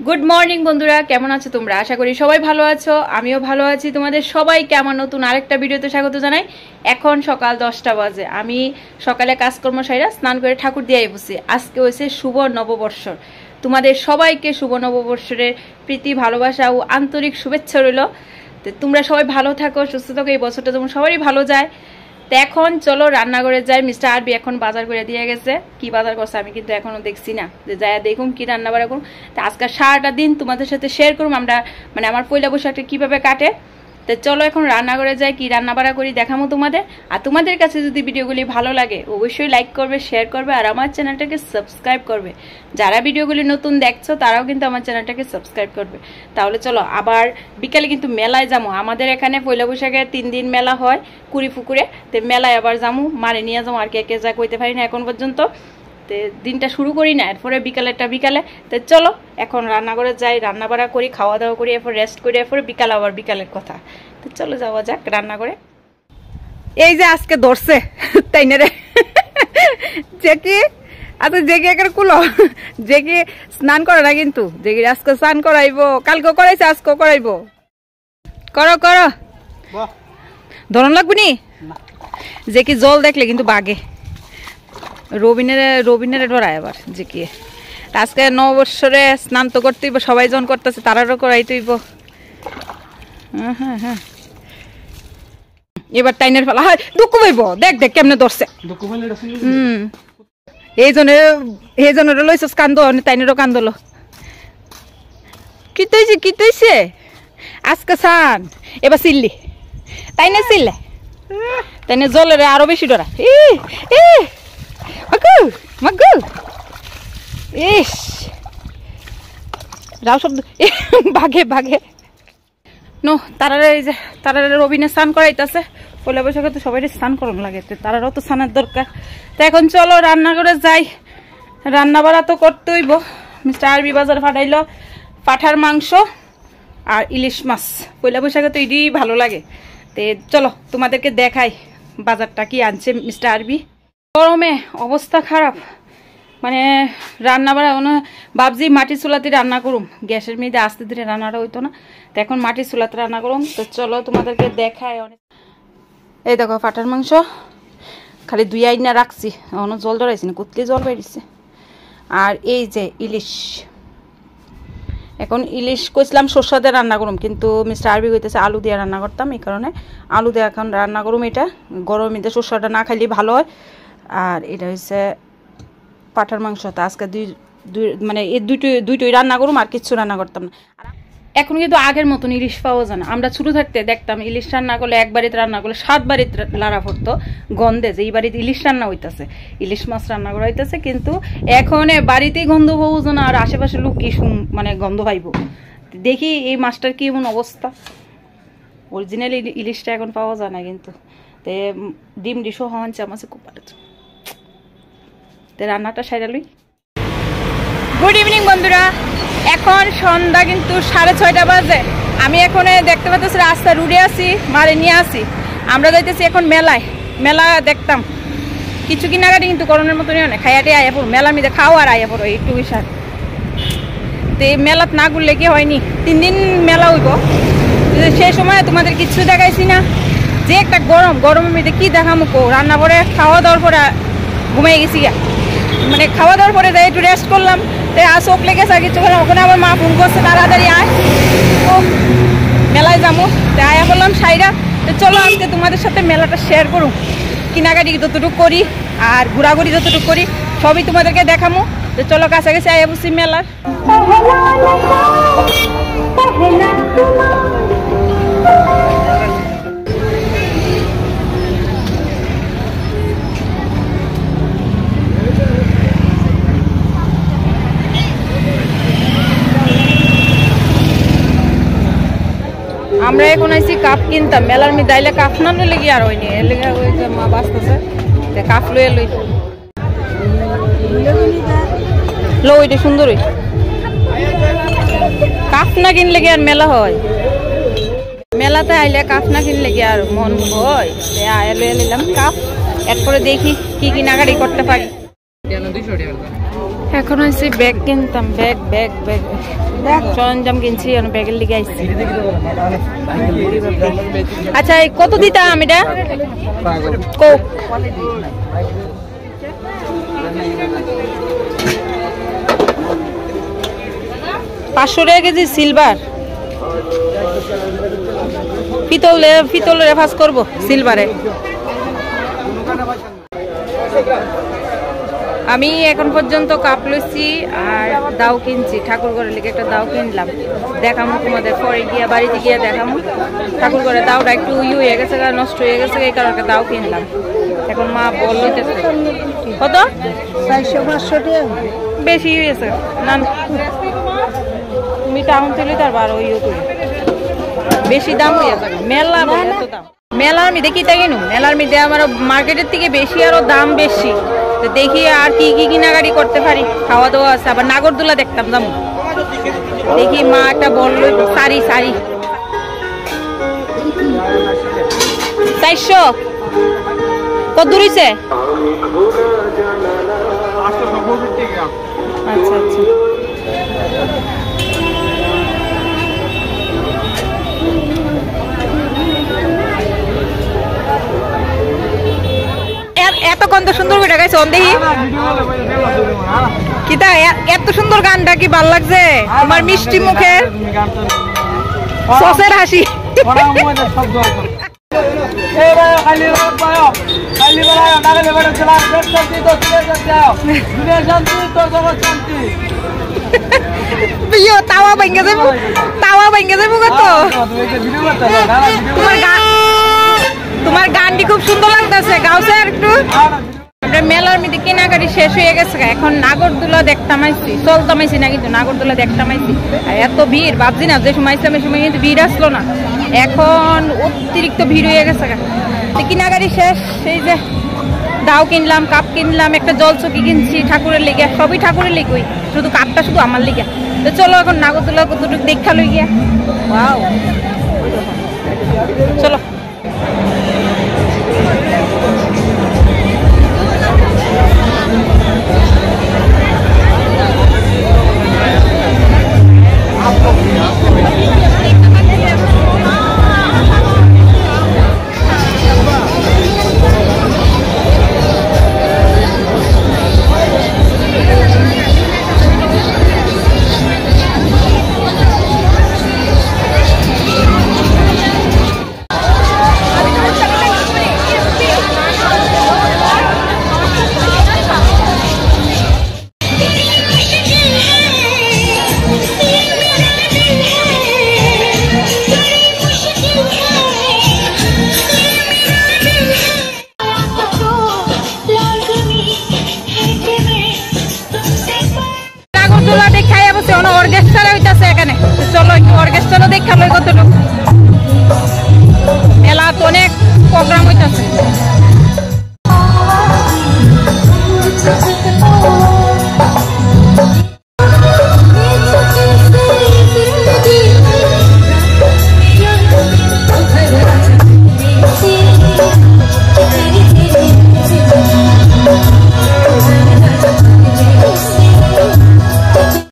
Good morning বন্ধুরা, কেমন আছো তোমরা? আশা করি সবাই ভালো আছো, আমিও ভালো আছি। তোমাদের সবাইকে আমার নতুন আরেকটা ভিডিওতে স্বাগত জানাই। এখন সকাল 10টা বাজে। আমি সকালে কাজকর্ম সাইরা স্নান করে ঠাকুর দিয়ে বসি। আজকে হয়েছে শুভ নববর্ষ। তোমাদের সবাইকে শুভ নববর্ষের প্রীতি, ভালোবাসা ও আন্তরিক শুভেচ্ছা রইল। তো তোমরা সবাই ভালো থাকো, সুস্থ থাকো, এই বছরটা যেমন সবারই ভালো যায়। তো এখন চলো রান্নাঘরে যাই। মিস্টার আরবি এখন বাজার করে দিয়ে গেছে। কি বাজার করছে আমি কিন্তু এখনো দেখছি না, যে যাই দেখুন কি রান্না বাড়া করুন। তো আজকে সারাটা দিন তোমাদের সাথে শেয়ার করুম আমরা, মানে আমার পয়লা বৈশাখটা কিভাবে কাটে। তো চলো এখন রান্নাঘরে যাই, কি রান্না বাড়া করি দেখাবো তোমাদের। আর তোমাদের কাছে যদি ভিডিওগুলি ভালো লাগে অবশ্যই লাইক করবে, শেয়ার করবে, আর আমার চ্যানেলটাকে সাবস্ক্রাইব করবে। যারা ভিডিওগুলি নতুন দেখছো তারাও কিন্তু আমার চ্যানেলটাকে সাবস্ক্রাইব করবে। তাহলে চলো আবার বিকালে কিন্তু মেলায় যাবো। আমাদের এখানে পয়লা বৈশাখে 3 দিন মেলা হয় কুড়ি পুকুরে। তো মেলায় আবার যাবো, মারে নিয়ে যাবো। আর কে যা কইতে পারি না এখন পর্যন্ত। তো দিনটা শুরু করি না, এরপরে বিকালেরটা বিকালে। তো চলো এখন রান্নাঘরে যাই, রান্না বাড়া করি, খাওয়া দাওয়া করি, এরপর রেস্ট করি, এরপরে বিকাল আবার বিকালের কথা। তো চলো যাওয়া যাক রান্না করে। এই যে আজকে ধরছে তাই না রে, যে কি আচ্ছা যে কি একের কুলো, যে কি স্নান করে না কিন্তু, যে কি আজকে স্নান করাইবো, কালকে করাইছে আজকে করাইবো। করো করো, ধরন লাগবে নি। যে কি জল দেখলে কিন্তু বাগে, রবিনের ডরায় আবার যে কি। আজকে নববর্ষরে স্নান তো করতেইব, সবাই যখন করতেছে তারারও করাইতেইব। হ্যাঁ হ্যাঁ, এবার টাইনের ফেলা হয় দুঃখ পাইব। দেখ দেখ কেমনে ধরছে। এই জনের লইছস কান্দ, টাইনেরও কান্দলো। কি তৈছে কি তৈছে আজকে সান। এবার চিল্লি তাইনে চিল্লে, তাইনে জলের আরো বেশি ডরা। মাগু ইস রাও শব্দ বাঘে বাঘে নো। তারারে এই যে তারারে রবিনে স্নান করাইতেছে। পয়লা বৈশাখে তো সবাই স্নান করানো লাগে, তারারও তো স্নানের দরকার। তো এখন চলো রান্না করে যাই, রান্না বাড়া তো করতে হইব। মিস্টার আরবি বাজার পাঠাইলো পাঠার মাংস আর ইলিশ মাছ। পয়লা বৈশাখে তো এটাই ভালো লাগে। তো চলো তোমাদেরকে দেখাই বাজারটা কি আনছে মিস্টার আরবি। গরমে অবস্থা খারাপ, মানে রান্না বাড়া ভাবছি মাটির চুলাতে রান্না করুম। গ্যাসের মেয়েদের আস্তে ধীরে রান্নাটা হইতো না, তো এখন মাটির চুলাতে রান্না করুম। তো চলো তোমাদেরকে দেখায়। অনেক এই দেখো পাটার মাংস, খালি 2 আইনা রাখছি, এখনো জল ধরাইছি না, কুতলি জল বেরিয়েছে। আর এই যে ইলিশ, এখন ইলিশ কইছিলাম সরষা দিয়ে রান্না করুম, কিন্তু মিস্টার আরবি কইতেছে আলু দিয়ে রান্না করতাম। এই কারণে আলু দিয়ে এখন রান্না করুম। এটা গরমে সরষাটা না খাইলে ভালো হয়। আর এটা হচ্ছে পাঠার মাংস। তো আজকে মানে এই দুইটোই রান্না করুম, আর কিচ্ছু রান্না করতাম না। এখন কিন্তু আগের মতন ইলিশ পাওয়া যায় না। আমরা ছোট থাকতে দেখতাম ইলিশ রান্না করলে, এক বাড়িতে রান্না করলে 7 বাড়িতে লাড়া পড়তো গন্ধে, যে এই বাড়িতে ইলিশ রান্না হইতেছে, ইলিশ মাছ রান্না করা হইতেছে। কিন্তু এখন বাড়িতেই গন্ধ পাবো না, আর আশেপাশে লোক কি মানে গন্ধ পাইব। দেখি এই মাছটার কি এমন অবস্থা। অরিজিনাল ইলিশটা এখন পাওয়া যায় না কিন্তু। তো ডিম ডিশও হওয়ান চামচে খুব ভালো। তো রান্নাটা সাইরালই। গুড ইভিনিং বন্ধুরা, এখন সন্ধ্যা কিন্তু 6:30 বাজে। আমি এখন দেখতে পাচ্ছি রাস্তা রুডে আছি, মারে নিয়ে আসি। আমরা যাইতেছি এখন মেলায়, মেলা দেখতাম কিছু কিনাকাটি, কিন্তু করোনার মতনই অনেক খাইয়াটে আয়া পড়ো। মেলা মিদে খাও আর আয়া পড়ো একটু বিশাল। তো এই মেলাত না ঘুরলে কি হয়নি, 3 দিন মেলা হইব। সেই সময় তোমাদের কিছু দেখাইছি না, যে একটা গরমের মধ্যে কি দেখামো কো। রান্না করে খাওয়া দাওয়ার পরে ঘুমিয়ে গেছি গা, মানে খাওয়া দাওয়ার পরে যাই একটু রেস্ট করলাম। তো চোখ লেগেছে আর কিছু, ওখানে আমার মা ফোন করছে তাড়াতাড়ি আয়, ও মেলায় যাবো। তো আয়া বললাম সাইরা। তো চলো আজকে তোমাদের সাথে মেলাটা শেয়ার করুন, কেনাকাটি যতটুকু করি আর ঘোরাঘুরি যতটুকু করি সবই তোমাদেরকে দেখামো। তো চলো কাছাকাছি আয়া বসি মেলার। আমরা এখন আইছি কাপ কিনতাম মেলার মধ্যে। আইলে কাপ না লইলে কি আর হয়নি, এর লেগে ওই যে মা বাঁচতেছে কাপ লইয়া লই লো। ওইটা সুন্দর, ওই কাপ না কিনলে কি আর মেলা হয়? মেলাতে আইলে কাপ না কিনলে কি আর মন হয়? আয়া লইয়া নিলাম কাপ। এরপরে দেখি কি কেনাকাটি করতে পারি। এখন আইছি ব্যাগ কিনতাম, ব্যাগ ব্যাগ ব্যাগ সরঞ্জাম কিনছি, ব্যাগের লিগে আইছি। আচ্ছা কত দিতাম এটা? 500 টাকা কেজি সিলভার। পিতলের ফাঁস করবো সিলভারে। আমি এখন পর্যন্ত কাপ লইছি আর দাও কিনছি, ঠাকুর ঘরের লিগে একটা দাও কিনলাম, দেখামো তোমাদের পরে গিয়া, বাড়িতে গিয়া দেখামো। ঠাকুর ঘরে দাওটা একটু হয়ে গেছে, নষ্ট হয়ে গেছে, এই কারণে দাও কিনলাম। এখন মা বললো কত 400-500 টাকা বেশি হয়েছে না, তুমি টাউন তুলি তার বার ওই বেশি দাম হয়ে যাবে। মেলা এত দাম, মেলার মধ্যে কি তাই কিনুম, মেলার মধ্যে আমার মার্কেটের থেকে বেশি আরো দাম বেশি। তো দেখি আর কি কি কেনাকাটি করতে পারি, খাওয়া দাওয়া আছে। আবার নাগরদোলা দেখতাম দাম, দেখি মা একটা বললো শাড়ি 400 কত দূর হইছে? আচ্ছা আচ্ছা এত গন্ধ সুন্দর করে গাইছে দেখি কিতা, এত সুন্দর গানটা কি ভাল লাগছে তোমার? মিষ্টি মুখের সসের হাসি। তাওয়া ভেঙে যাবো, কত তোমার গানটি খুব সুন্দর লাগতেছে, গাওছে আর একটু। আমরা মেলার মধ্যে কেনাকাটি শেষ হয়ে গেছে, এখন নাগরদোলা দেখতাম আইছি, চলতাম আইছি না, কিন্তু নাগরদোলা দেখতাম আইছি। আর এত ভিড়, ভাবছি না যে সময় আসলাম এই সময় কিন্তু ভিড় আসলো না, এখন অতিরিক্ত ভিড় হয়ে গেছে। কেনাকাটি শেষ, সেই যে দাও কিনলাম, কাপ কিনলাম, একটা জলচকি কিনছি ঠাকুরের লিগে, সবই ঠাকুরের লিগে, শুধু কাপটা শুধু আমার লিগে। তো চলো এখন নাগরদোলা কতটুকু দেখা লই গিয়া। ওয়াও চলো। মেলা তো অনেক প্রোগ্রাম হইতেছে।